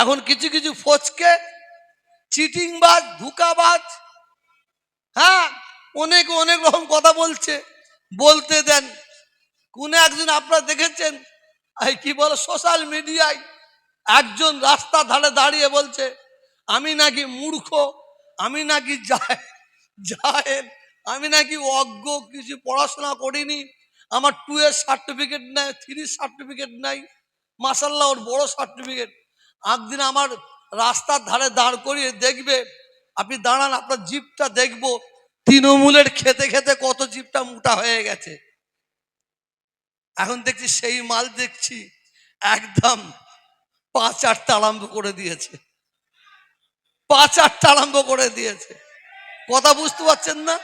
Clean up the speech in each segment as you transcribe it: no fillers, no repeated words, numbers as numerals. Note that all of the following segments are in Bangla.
এখন কিছু কিছু ফচকে চিটিংবাজ ধোঁকাবাজ, হ্যাঁ, অনেক অনেক রকম কথা বলছে, বলতে দেন। কোন একজন আপনারা দেখেছেন কি বলে সোশ্যাল মিডিয়ায় একজন রাস্তা ধারে দাঁড়িয়ে বলছে আমি নাকি মূর্খ, আমি নাকি জাহেল, আমি নাকি অজ্ঞ, কিছু পড়াশোনা করিনি, আমার 2 এর সার্টিফিকেট নাই, 3 সার্টিফিকেট নাই, মাশাআল্লাহ ওর বড় সার্টিফিকেট। একদিন আমার রাস্তার ধারে দাঁড় করিয়ে দেখবে, আপনি দাঁড়ান আপনার জিভটা দেখবো, তৃণমূলের খেতে খেতে কত জিভটা মোটা হয়ে গেছে। এখন দেখছি সেই মাল দেখছি একদম 5-8 আরম্ভ করে দিয়েছে, 5-8 আরম্ভ করে দিয়েছে। কথা বুঝতে পারছেন না?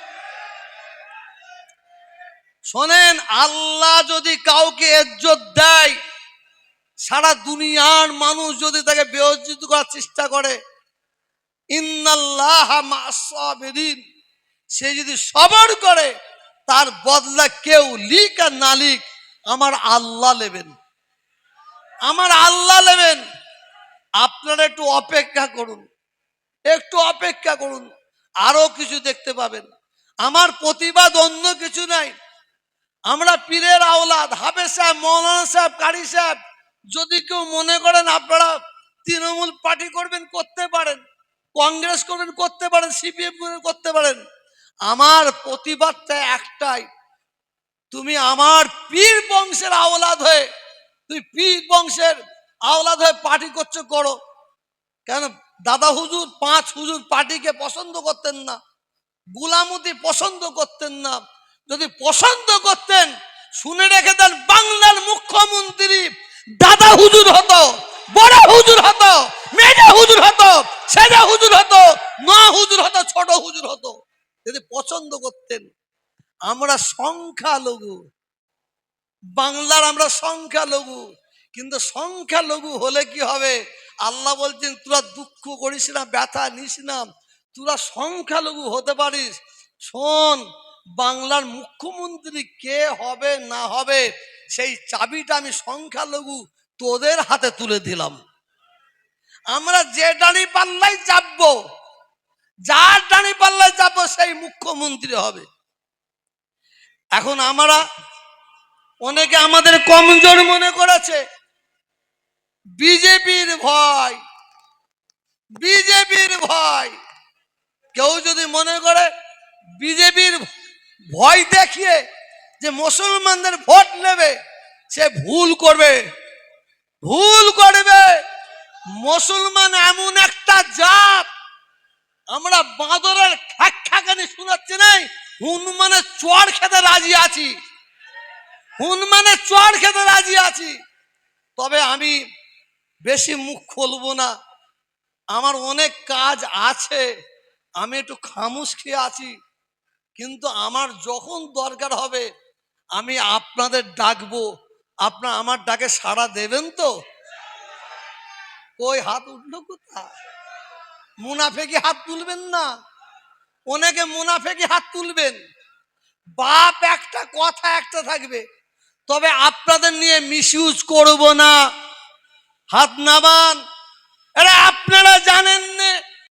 শোনেন, আল্লাহ যদি কাউকে ইজ্জত দেয়, সারা দুনিয়ার মানুষ যদি তাকে বেইজ্জত করার চেষ্টা করে, ইন্নাল্লাহা মা'আস সাবিরিন, সে যদি সবর করে তার বদলা কেউ লিক আর না লিক আমার আল্লাহ নেবেন, আমার আল্লাহ নেবেন। আপনারা একটু অপেক্ষা করুন, একটু অপেক্ষা করুন, আরো কিছু দেখতে পাবেন। আমার প্রতিবাদ অন্য কিছু নাই। আমরা পীরের আওলাদ, হাফেজ সাহেব, মৌলানা সাহেব, কারি সাহেব, যদি কেউ মনে করেন আপনারা তৃণমূল পার্টি করবেন করতে পারেন, কংগ্রেস করবেন করতে পারেন, সিপিএম করতে পারেন। আমার প্রতিবাদটা একটাই, তুমি আমার পীর বংশের আওলাদ হয়ে, তুই পীর বংশের আওলাদ হয়ে পার্টি করছো করো, কেন দাদা হুজুর 5 হুজুর পার্টিকে পছন্দ করতেন না, গুলামতি পছন্দ করতেন না। যদি পছন্দ করতেন শুনে রেখে দেন, বাংলার মুখ্যমন্ত্রী দাদা হুজুর হতো, বড় হুজুর হতো, মেজা হুজুর হতো, সেজা হুজুর হতো, মা হুজুর হতো, ছোট হুজুর হতো, যদি পছন্দ করতেন। আমরা সংখ্যালঘু, বাংলার আমরা সংখ্যালঘু, কিন্তু সংখ্যালঘু হলে কি হবে? আল্লাহ বলছেন তোরা দুঃখ করিস না, ব্যথা নিস না, তোরা সংখ্যালঘু হতে পারিস। শোন, বাংলার মুখ্যমন্ত্রী কে হবে না হবে সেই চাবিটা আমি সংখ্যালঘু তোদের হাতে তুলে দিলাম। আমরা যে ডানি পাল্লাই চাপবো, যার ডানি পাল্লাই চাপবো সেই মুখ্যমন্ত্রী হবে। এখন আমরা অনেকে আমাদের কমজোর মনে করেছে, বিজেপির ভয়, বিজেপির ভয়। কেউ যদি মনে করে বিজেপির ভয় দেখিয়ে যে মুসলমানদের ভোট নেবে, সে ভুল করবে, ভুল করবে। মুসলমান এমন একটা জাত, আমরা বাঁদরের খ্যাখানি শোনাচ্ছি নাই, হনুমানের চড় খেতে রাজি আছি, হনুমানের চড় খেতে রাজি আছি। তবে আমি বেশি মুখ খুলবো না, আমার অনেক কাজ আছে, আমি একটু খামোশ খেয়ে আছি। কিন্তু আমার যখন দরকার হবে আমি আপনাদের ডাকবো, আপনারা আমার ডাকে সাড়া দেবেন তো? কই হাত উঠলো কোথায়? মুনাফেকি হাত তুলবেন না, অনেকে মুনাফেকি হাত তুলবেন। বাপ একটা, কথা একটা থাকবে, তবে আপনাদের নিয়ে মিসইউজ করব না। হাত নামান। আরে আপনারা জানেন না